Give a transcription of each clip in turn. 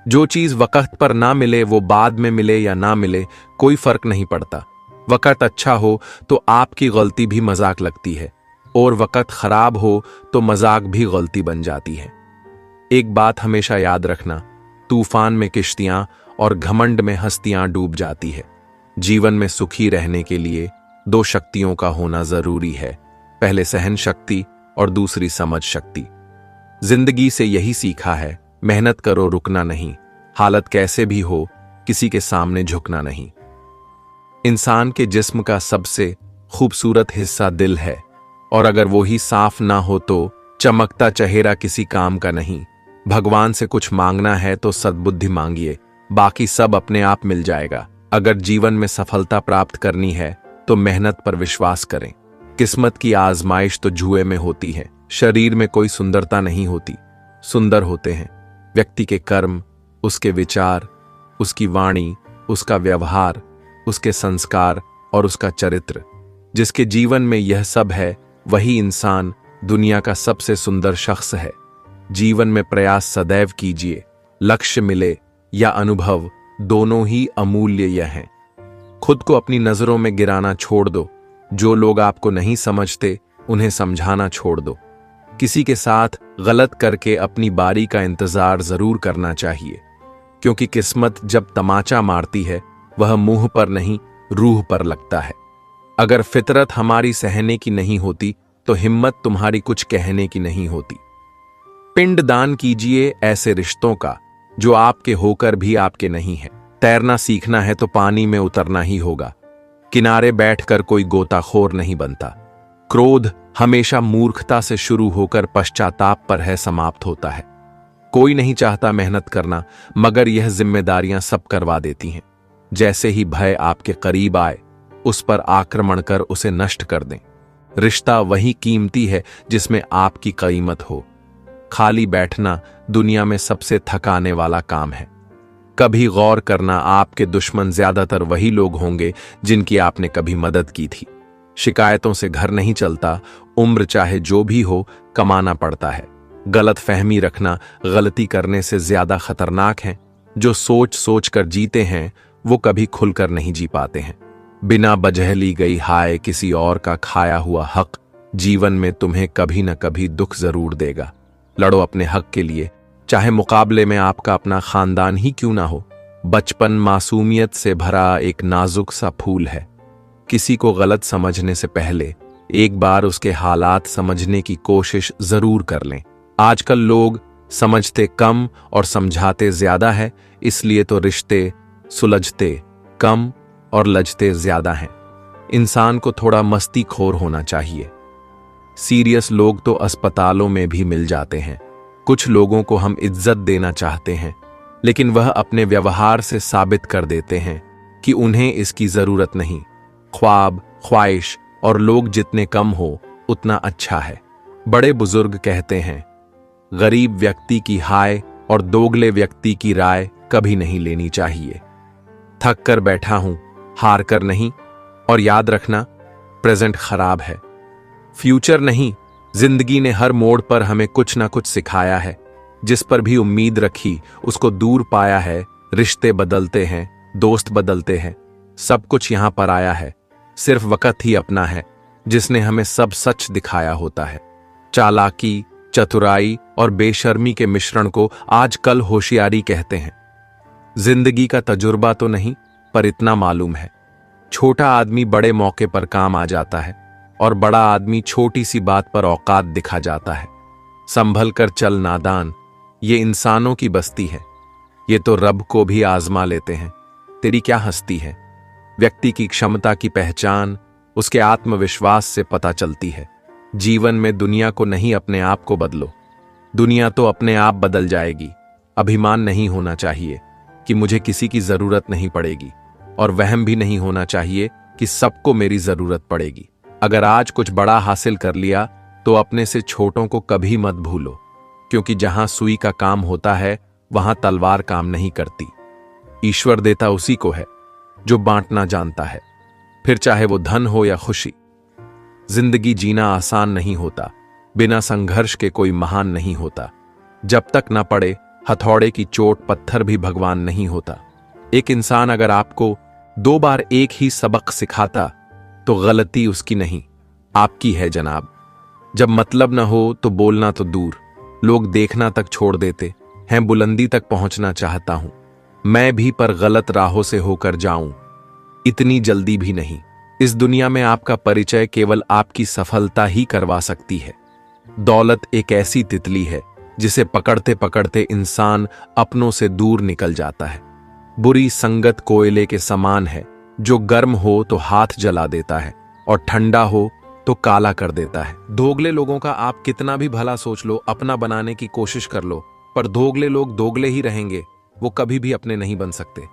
जो चीज वक्त पर ना मिले वो बाद में मिले या ना मिले कोई फर्क नहीं पड़ता। वक्त अच्छा हो तो आपकी गलती भी मजाक लगती है, और वक्त खराब हो तो मजाक भी गलती बन जाती है। एक बात हमेशा याद रखना, तूफान में किश्तियां और घमंड में हस्तियां डूब जाती है। जीवन में सुखी रहने के लिए दो शक्तियों का होना जरूरी है, पहले सहन शक्ति और दूसरी समझ शक्ति। जिंदगी से यही सीखा है, मेहनत करो रुकना नहीं, हालत कैसे भी हो किसी के सामने झुकना नहीं। इंसान के जिस्म का सबसे खूबसूरत हिस्सा दिल है, और अगर वो ही साफ ना हो तो चमकता चेहरा किसी काम का नहीं। भगवान से कुछ मांगना है तो सद्बुद्धि मांगिए, बाकी सब अपने आप मिल जाएगा। अगर जीवन में सफलता प्राप्त करनी है तो मेहनत पर विश्वास करें। किस्मत की आजमाइश तो जुए में होती है। शरीर में कोई सुंदरता नहीं होती, सुंदर होते हैं व्यक्ति के कर्म, उसके विचार, उसकी वाणी, उसका व्यवहार, उसके संस्कार और उसका चरित्र। जिसके जीवन में यह सब है वही इंसान दुनिया का सबसे सुंदर शख्स है। जीवन में प्रयास सदैव कीजिए, लक्ष्य मिले या अनुभव दोनों ही अमूल्य हैं। खुद को अपनी नजरों में गिराना छोड़ दो। जो लोग आपको नहीं समझते उन्हें समझाना छोड़ दो। किसी के साथ गलत करके अपनी बारी का इंतजार जरूर करना चाहिए, क्योंकि किस्मत जब तमाचा मारती है वह मुंह पर नहीं रूह पर लगता है। अगर फितरत हमारी सहने की नहीं होती तो हिम्मत तुम्हारी कुछ कहने की नहीं होती। पिंड दान कीजिए ऐसे रिश्तों का जो आपके होकर भी आपके नहीं है। तैरना सीखना है तो पानी में उतरना ही होगा। किनारे बैठकर कोई गोताखोर नहीं बनता। क्रोध हमेशा मूर्खता से शुरू होकर पश्चाताप पर है समाप्त होता है। कोई नहीं चाहता मेहनत करना, मगर यह जिम्मेदारियां सब करवा देती हैं। जैसे ही भय आपके करीब आए उस पर आक्रमण कर उसे नष्ट कर दें। रिश्ता वही कीमती है जिसमें आपकी कीमत हो। खाली बैठना दुनिया में सबसे थकाने वाला काम है। कभी गौर करना, आपके दुश्मन ज्यादातर वही लोग होंगे जिनकी आपने कभी मदद की थी। शिकायतों से घर नहीं चलता, उम्र चाहे जो भी हो कमाना पड़ता है। गलत फहमी रखना गलती करने से ज्यादा खतरनाक है। जो सोच सोच कर जीते हैं वो कभी खुलकर नहीं जी पाते हैं। बिना वजह ली गई हाय किसी और का खाया हुआ हक जीवन में तुम्हें कभी न कभी दुख जरूर देगा। लड़ो अपने हक के लिए, चाहे मुकाबले में आपका अपना खानदान ही क्यों ना हो। बचपन मासूमियत से भरा एक नाजुक सा फूल है। किसी को गलत समझने से पहले एक बार उसके हालात समझने की कोशिश जरूर कर लें। आजकल लोग समझते कम और समझाते ज्यादा है, इसलिए तो रिश्ते सुलझते कम और लजते ज्यादा हैं। इंसान को थोड़ा मस्तीखोर होना चाहिए। सीरियस लोग तो अस्पतालों में भी मिल जाते हैं। कुछ लोगों को हम इज्जत देना चाहते हैं, लेकिन वह अपने व्यवहार से साबित कर देते हैं कि उन्हें इसकी जरूरत नहीं। ख्वाब, ख्वाहिश और लोग जितने कम हो उतना अच्छा है। बड़े बुजुर्ग कहते हैं, गरीब व्यक्ति की हाय और दोगले व्यक्ति की राय कभी नहीं लेनी चाहिए। थक कर बैठा हूं, हार कर नहीं। और याद रखना, प्रेजेंट खराब है, फ्यूचर नहीं। जिंदगी ने हर मोड़ पर हमें कुछ ना कुछ सिखाया है। जिस पर भी उम्मीद रखी उसको दूर पाया है। रिश्ते बदलते हैं, दोस्त बदलते हैं, सब कुछ यहां पर आया है। सिर्फ वक्त ही अपना है जिसने हमें सब सच दिखाया होता है। चालाकी, चतुराई और बेशर्मी के मिश्रण को आजकल होशियारी कहते हैं। जिंदगी का तजुर्बा तो नहीं, पर इतना मालूम है, छोटा आदमी बड़े मौके पर काम आ जाता है और बड़ा आदमी छोटी सी बात पर औकात दिखा जाता है। संभल कर चल नादान, ये इंसानों की बस्ती है। ये तो रब को भी आजमा लेते हैं। तेरी क्या हस्ती है। व्यक्ति की क्षमता की पहचान उसके आत्मविश्वास से पता चलती है। जीवन में दुनिया को नहीं, अपने आप को बदलो। दुनिया तो अपने आप बदल जाएगी। अभिमान नहीं होना चाहिए कि मुझे किसी की जरूरत नहीं पड़ेगी, और वहम भी नहीं होना चाहिए कि सबको मेरी जरूरत पड़ेगी। अगर आज कुछ बड़ा हासिल कर लिया तो अपने से छोटों को कभी मत भूलो, क्योंकि जहां सुई का काम होता है वहां तलवार काम नहीं करती। ईश्वर देता उसी को है जो बांटना जानता है, फिर चाहे वो धन हो या खुशी। जिंदगी जीना आसान नहीं होता, बिना संघर्ष के कोई महान नहीं होता। जब तक न पड़े हथौड़े की चोट पत्थर भी भगवान नहीं होता। एक इंसान अगर आपको 2 बार एक ही सबक सिखाता तो गलती उसकी नहीं, आपकी है जनाब। जब मतलब न हो तो बोलना तो दूर, लोग देखना तक छोड़ देते हैं, बुलंदी तक पहुंचना चाहता हूं मैं भी, पर गलत राहों से होकर जाऊं इतनी जल्दी भी नहीं। इस दुनिया में आपका परिचय केवल आपकी सफलता ही करवा सकती है। दौलत एक ऐसी तितली है जिसे पकड़ते पकड़ते इंसान अपनों से दूर निकल जाता है। बुरी संगत कोयले के समान है, जो गर्म हो तो हाथ जला देता है और ठंडा हो तो काला कर देता है। दोगले लोगों का आप कितना भी भला सोच लो, अपना बनाने की कोशिश कर लो, पर दोगले लोग दोगले ही रहेंगे, वो कभी भी अपने नहीं बन सकते।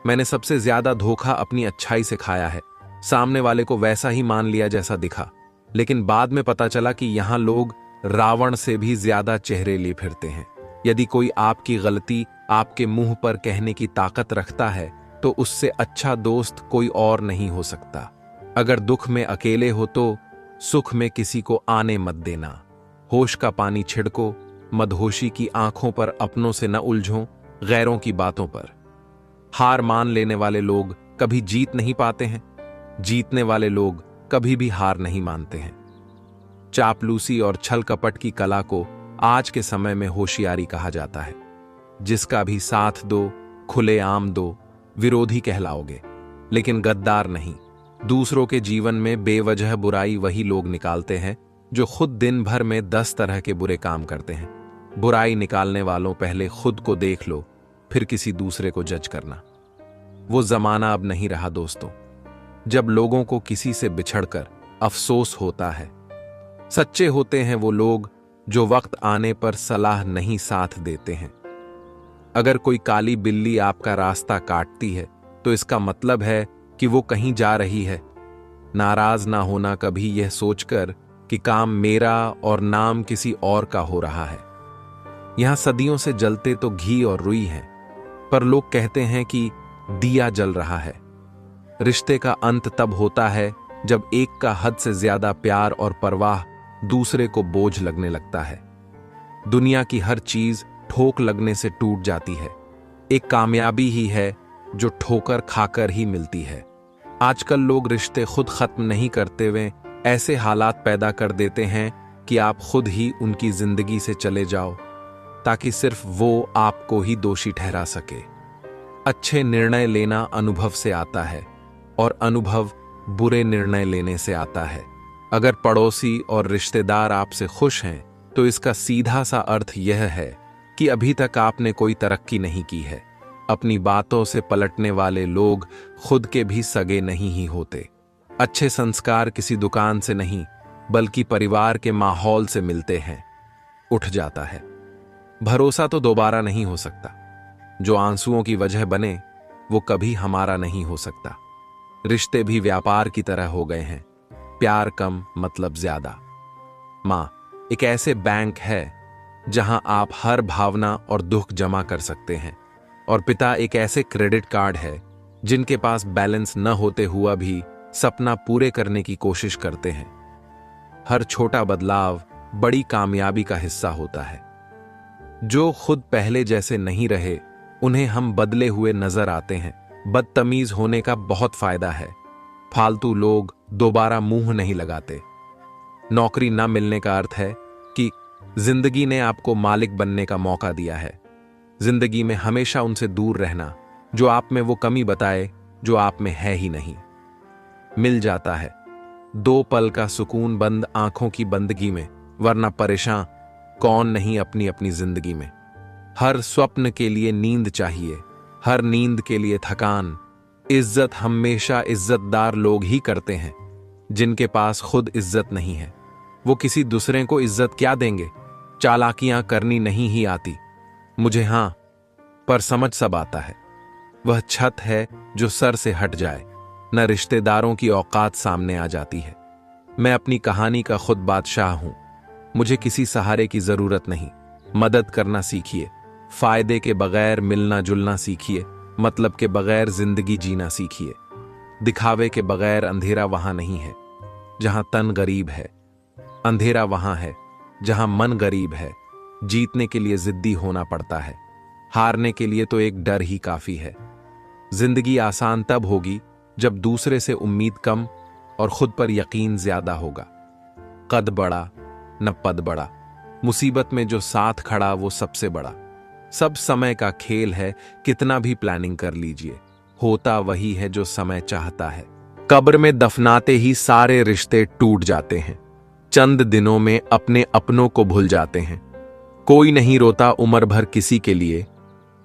मैंने सबसे ज्यादा धोखा अपनी अच्छाई से खाया है। सामने वाले को वैसा ही मान लिया जैसा दिखा, लेकिन बाद में पता चला कि यहां लोग रावण से भी ज्यादा चेहरे लिए फिरते हैं। यदि कोई आपकी गलती आपके मुंह पर कहने की ताकत रखता है तो उससे अच्छा दोस्त कोई और नहीं हो सकता। अगर दुख में अकेले हो तो सुख में किसी को आने मत देना। होश का पानी छिड़को, मदहोशी की आंखों पर अपनों से न उलझो, गैरों की बातों पर। हार मान लेने वाले लोग कभी जीत नहीं पाते हैं, जीतने वाले लोग कभी भी हार नहीं मानते हैं। चापलूसी और छल कपट की कला को आज के समय में होशियारी कहा जाता है। जिसका भी साथ दो, खुलेआम दो, विरोधी कहलाओगे, लेकिन गद्दार नहीं। दूसरों के जीवन में बेवजह बुराई वही लोग निकालते हैं जो खुद दिन भर में 10 तरह के बुरे काम करते हैं। बुराई निकालने वालों पहले खुद को देख लो, फिर किसी दूसरे को जज करना। वो जमाना अब नहीं रहा दोस्तों, जब लोगों को किसी से बिछड़कर अफसोस होता है। सच्चे होते हैं वो लोग जो वक्त आने पर सलाह नहीं साथ देते हैं। अगर कोई काली बिल्ली आपका रास्ता काटती है तो इसका मतलब है कि वो कहीं जा रही है। नाराज ना होना कभी यह सोचकर कि काम मेरा और नाम किसी और का हो रहा है। यहां सदियों से जलते तो घी और रुई हैं, पर लोग कहते हैं कि दिया जल रहा है। रिश्ते का अंत तब होता है जब एक का हद से ज्यादा प्यार और परवाह दूसरे को बोझ लगने लगता है। दुनिया की हर चीज ठोक लगने से टूट जाती है। एक कामयाबी ही है जो ठोकर खाकर ही मिलती है। आजकल लोग रिश्ते खुद खत्म नहीं करते हुए ऐसे हालात पैदा कर देते हैं कि आप खुद ही उनकी जिंदगी से चले जाओ, ताकि सिर्फ वो आपको ही दोषी ठहरा सके। अच्छे निर्णय लेना अनुभव से आता है और अनुभव बुरे निर्णय लेने से आता है। अगर पड़ोसी और रिश्तेदार आपसे खुश हैं तो इसका सीधा सा अर्थ यह है कि अभी तक आपने कोई तरक्की नहीं की है। अपनी बातों से पलटने वाले लोग खुद के भी सगे नहीं ही होते। अच्छे संस्कार किसी दुकान से नहीं बल्कि परिवार के माहौल से मिलते हैं। उठ जाता है। भरोसा तो दोबारा नहीं हो सकता। जो आंसुओं की वजह बने वो कभी हमारा नहीं हो सकता। रिश्ते भी व्यापार की तरह हो गए हैं, प्यार कम मतलब ज्यादा। मां एक ऐसे बैंक है जहां आप हर भावना और दुख जमा कर सकते हैं, और पिता एक ऐसे क्रेडिट कार्ड है जिनके पास बैलेंस न होते हुआ भी सपना पूरे करने की कोशिश करते हैं। हर छोटा बदलाव बड़ी कामयाबी का हिस्सा होता है। जो खुद पहले जैसे नहीं रहे उन्हें हम बदले हुए नजर आते हैं। बदतमीज होने का बहुत फायदा है। फालतू लोग दोबारा मुंह नहीं लगाते। नौकरी न मिलने का अर्थ है कि जिंदगी ने आपको मालिक बनने का मौका दिया है। जिंदगी में हमेशा उनसे दूर रहना जो आप में वो कमी बताए जो आप में है ही नहीं। मिल जाता है 2 पल का सुकून बंद आंखों की बंदगी में, वरना परेशान कौन नहीं अपनी अपनी जिंदगी में। हर स्वप्न के लिए नींद चाहिए, हर नींद के लिए थकान। इज्जत हमेशा इज्जतदार लोग ही करते हैं जिनके पास खुद इज्जत नहीं है। वो किसी दूसरे को इज्जत क्या देंगे। चालाकियां करनी नहीं ही आती मुझे, हां, पर समझ सब आता है। वह छत है जो सर से हट जाए, न रिश्तेदारों की औकात सामने आ जाती है। मैं अपनी कहानी का खुद बादशाह हूं। मुझे किसी सहारे की जरूरत नहीं। मदद करना सीखिए, फायदे के बगैर मिलना जुलना सीखिए, मतलब के बगैर जिंदगी जीना सीखिए। दिखावे के बगैर अंधेरा वहां नहीं है जहां तन गरीब है। अंधेरा वहां है जहां मन गरीब है। जीतने के लिए जिद्दी होना पड़ता है। हारने के लिए तो एक डर ही काफी है। जिंदगी आसान तब होगी जब दूसरे से उम्मीद कम और खुद पर यकीन ज्यादा होगा। कद बड़ा न पद बड़ा, मुसीबत में जो साथ खड़ा वो सबसे बड़ा। सब समय का खेल है, कितना भी प्लानिंग कर लीजिए, होता वही है जो समय चाहता है। कब्र में दफनाते ही सारे रिश्ते टूट जाते हैं, चंद दिनों में अपने अपनों को भूल जाते हैं। कोई नहीं रोता उम्र भर किसी के लिए,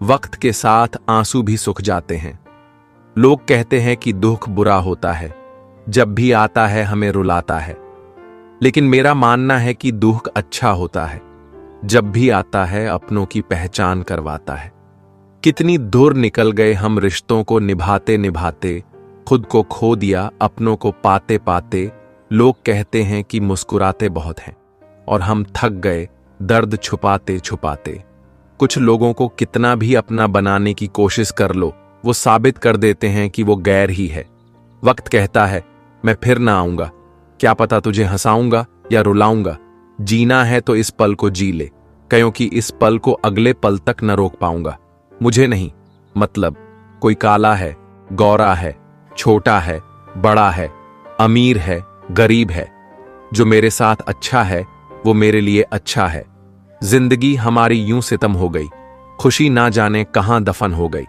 वक्त के साथ आंसू भी सूख जाते हैं। लोग कहते हैं कि दुख बुरा होता है, जब भी आता है हमें रुलाता है। लेकिन मेरा मानना है कि दुख अच्छा होता है, जब भी आता है अपनों की पहचान करवाता है। कितनी दूर निकल गए हम रिश्तों को निभाते निभाते, खुद को खो दिया अपनों को पाते पाते। लोग कहते हैं कि मुस्कुराते बहुत हैं, और हम थक गए दर्द छुपाते छुपाते। कुछ लोगों को कितना भी अपना बनाने की कोशिश कर लो, वो साबित कर देते हैं कि वो गैर ही है। वक्त कहता है मैं फिर ना आऊंगा, क्या पता तुझे हंसाऊंगा या रुलाऊंगा। जीना है तो इस पल को जी ले, क्योंकि इस पल को अगले पल तक न रोक पाऊंगा। मुझे नहीं मतलब कोई काला है, गोरा है, छोटा है, बड़ा है, अमीर है, गरीब है। जो मेरे साथ अच्छा है वो मेरे लिए अच्छा है। जिंदगी हमारी यूं सितम हो गई, खुशी ना जाने कहां दफन हो गई।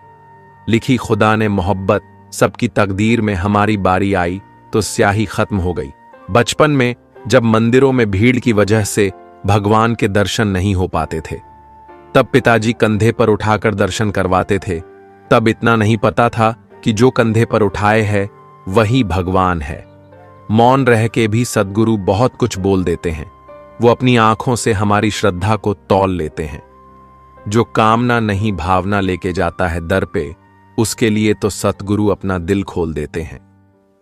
लिखी खुदा ने मोहब्बत, सबकी तकदीर में हमारी बारी आई तो स्याही खत्म हो गई। बचपन में जब मंदिरों में भीड़ की वजह से भगवान के दर्शन नहीं हो पाते थे, तब पिताजी कंधे पर उठाकर दर्शन करवाते थे। तब इतना नहीं पता था कि जो कंधे पर उठाए है वही भगवान है। मौन रह के भी सद्गुरु बहुत कुछ बोल देते हैं, वो अपनी आंखों से हमारी श्रद्धा को तौल लेते हैं। जो कामना नहीं भावना लेके जाता है दर पे, उसके लिए तो सतगुरु अपना दिल खोल देते हैं।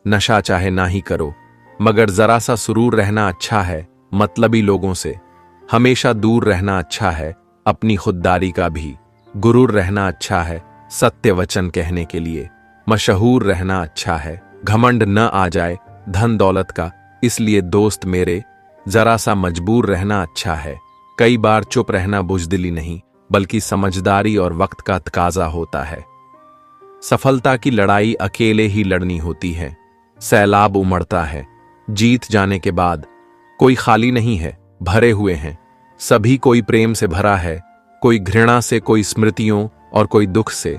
नशा चाहे ना ही करो, मगर जरा सा सुरूर रहना अच्छा है। मतलबी लोगों से हमेशा दूर रहना अच्छा है, अपनी खुददारी का भी। गुरूर रहना अच्छा है, सत्य वचन कहने के लिए। मशहूर रहना अच्छा है, घमंड न आ जाए धन दौलत का, इसलिए दोस्त मेरे जरा सा मजबूर रहना अच्छा है। कई बार चुप रहना बुजदिली नहीं, बल्कि समझदारी और वक्त का तकाजा होता है। सफलता की लड़ाई अकेले ही लड़नी होती है। सैलाब उमड़ता है, जीत जाने के बाद कोई खाली नहीं है, भरे हुए हैं सभी। कोई प्रेम से भरा है, कोई घृणा से, कोई स्मृतियों और कोई दुख से।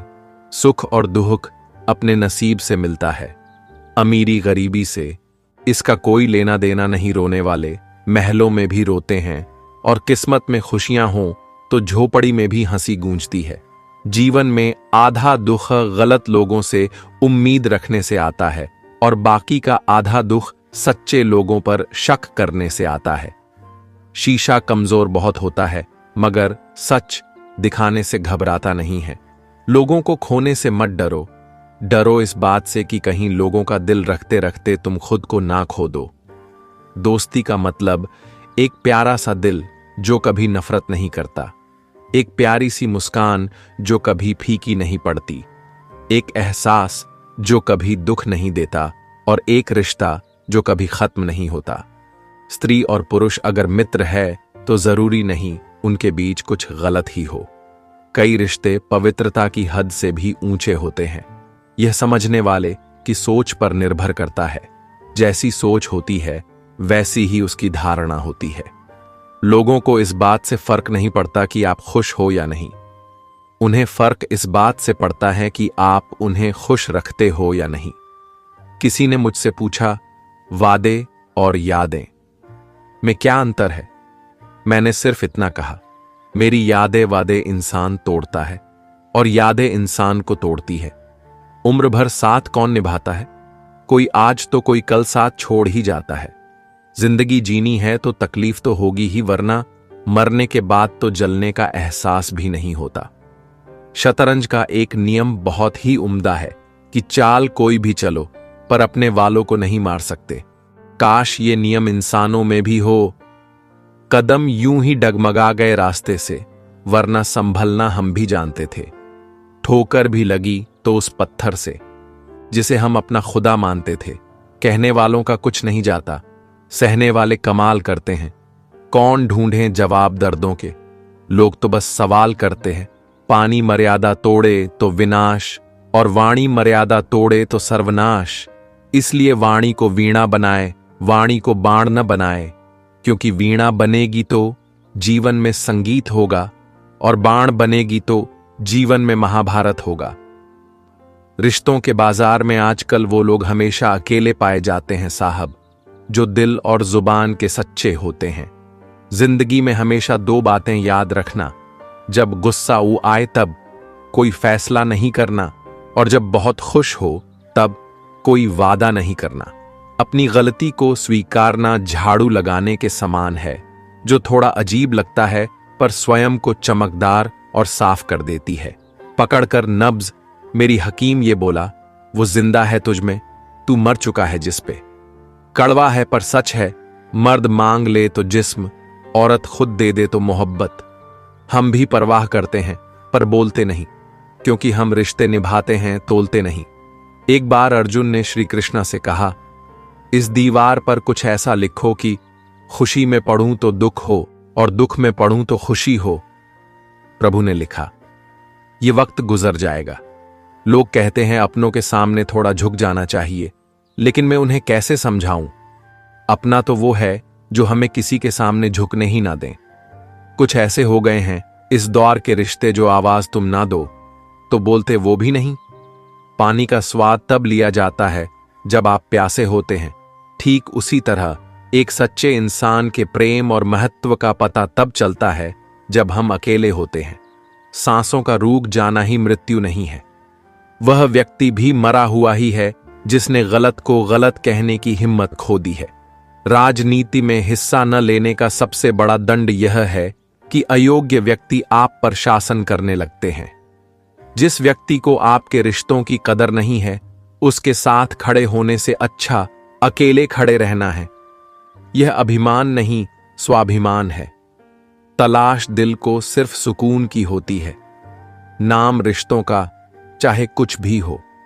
सुख और दुख अपने नसीब से मिलता है, अमीरी गरीबी से इसका कोई लेना देना नहीं। रोने वाले महलों में भी रोते हैं, और किस्मत में खुशियां हों तो झोपड़ी में भी हंसी गूंजती है। जीवन में आधा दुख गलत लोगों से उम्मीद रखने से आता है, और बाकी का आधा दुख सच्चे लोगों पर शक करने से आता है। शीशा कमजोर बहुत होता है, मगर सच दिखाने से घबराता नहीं है। लोगों को खोने से मत डरो, डरो इस बात से कि कहीं लोगों का दिल रखते रखते तुम खुद को ना खो दो। दोस्ती का मतलब एक प्यारा सा दिल जो कभी नफरत नहीं करता, एक प्यारी सी मुस्कान जो कभी फीकी नहीं पड़ती, एक एहसास जो कभी दुख नहीं देता, और एक रिश्ता जो कभी खत्म नहीं होता। स्त्री और पुरुष अगर मित्र है तो जरूरी नहीं उनके बीच कुछ गलत ही हो। कई रिश्ते पवित्रता की हद से भी ऊंचे होते हैं। यह समझने वाले की सोच पर निर्भर करता है। जैसी सोच होती है वैसी ही उसकी धारणा होती है। लोगों को इस बात से फर्क नहीं पड़ता कि आप खुश हो या नहीं, उन्हें फर्क इस बात से पड़ता है कि आप उन्हें खुश रखते हो या नहीं। किसी ने मुझसे पूछा, वादे और यादें में क्या अंतर है? मैंने सिर्फ इतना कहा, मेरी यादें वादे इंसान तोड़ता है और यादें इंसान को तोड़ती है। उम्र भर साथ कौन निभाता है? कोई आज तो कोई कल साथ छोड़ ही जाता है। जिंदगी जीनी है तो तकलीफ तो होगी ही, वरना मरने के बाद तो जलने का एहसास भी नहीं होता। शतरंज का एक नियम बहुत ही उम्दा है कि चाल कोई भी चलो पर अपने वालों को नहीं मार सकते। काश ये नियम इंसानों में भी हो। कदम यूं ही डगमगा गए रास्ते से, वरना संभलना हम भी जानते थे। ठोकर भी लगी तो उस पत्थर से जिसे हम अपना खुदा मानते थे। कहने वालों का कुछ नहीं जाता, सहने वाले कमाल करते हैं। कौन ढूंढे जवाब दर्दों के, लोग तो बस सवाल करते हैं पानी मर्यादा तोड़े तो विनाश और वाणी मर्यादा तोड़े तो सर्वनाश। इसलिए वाणी को वीणा बनाए, वाणी को बाण न बनाए, क्योंकि वीणा बनेगी तो जीवन में संगीत होगा और बाण बनेगी तो जीवन में महाभारत होगा। रिश्तों के बाजार में आजकल वो लोग हमेशा अकेले पाए जाते हैं साहब, जो दिल और जुबान के सच्चे होते हैं। जिंदगी में हमेशा दो बातें याद रखना, जब गुस्सा आए तब कोई फैसला नहीं करना, और जब बहुत खुश हो तब कोई वादा नहीं करना। अपनी गलती को स्वीकारना झाड़ू लगाने के समान है, जो थोड़ा अजीब लगता है पर स्वयं को चमकदार और साफ कर देती है। पकड़कर नब्ज मेरी हकीम ये बोला, वो जिंदा है तुझ में, तू मर चुका है जिस पे। कड़वा है पर सच है, मर्द मांग ले तो जिस्म, औरत खुद दे दे तो मोहब्बत। हम भी परवाह करते हैं पर बोलते नहीं, क्योंकि हम रिश्ते निभाते हैं तोलते नहीं। एक बार अर्जुन ने श्री कृष्ण से कहा, इस दीवार पर कुछ ऐसा लिखो कि खुशी में पढ़ूं तो दुख हो और दुख में पढ़ूं तो खुशी हो। प्रभु ने लिखा, ये वक्त गुजर जाएगा। लोग कहते हैं अपनों के सामने थोड़ा झुक जाना चाहिए, लेकिन मैं उन्हें कैसे समझाऊं? अपना तो वो है जो हमें किसी के सामने झुकने ही ना दें। कुछ ऐसे हो गए हैं इस दौर के रिश्ते, जो आवाज तुम ना दो तो बोलते वो भी नहीं। पानी का स्वाद तब लिया जाता है जब आप प्यासे होते हैं, ठीक उसी तरह एक सच्चे इंसान के प्रेम और महत्व का पता तब चलता है जब हम अकेले होते हैं। सांसों का रुक जाना ही मृत्यु नहीं है। वह व्यक्ति भी मरा हुआ ही है जिसने गलत को गलत कहने की हिम्मत खो दी है। राजनीति में हिस्सा न लेने का सबसे बड़ा दंड यह है कि अयोग्य व्यक्ति आप पर शासन करने लगते हैं। जिस व्यक्ति को आपके रिश्तों की कदर नहीं है, उसके साथ खड़े होने से अच्छा अकेले खड़े रहना है। यह अभिमान नहीं, स्वाभिमान है। तलाश दिल को सिर्फ सुकून की होती है। नाम रिश्तों का चाहे कुछ भी हो।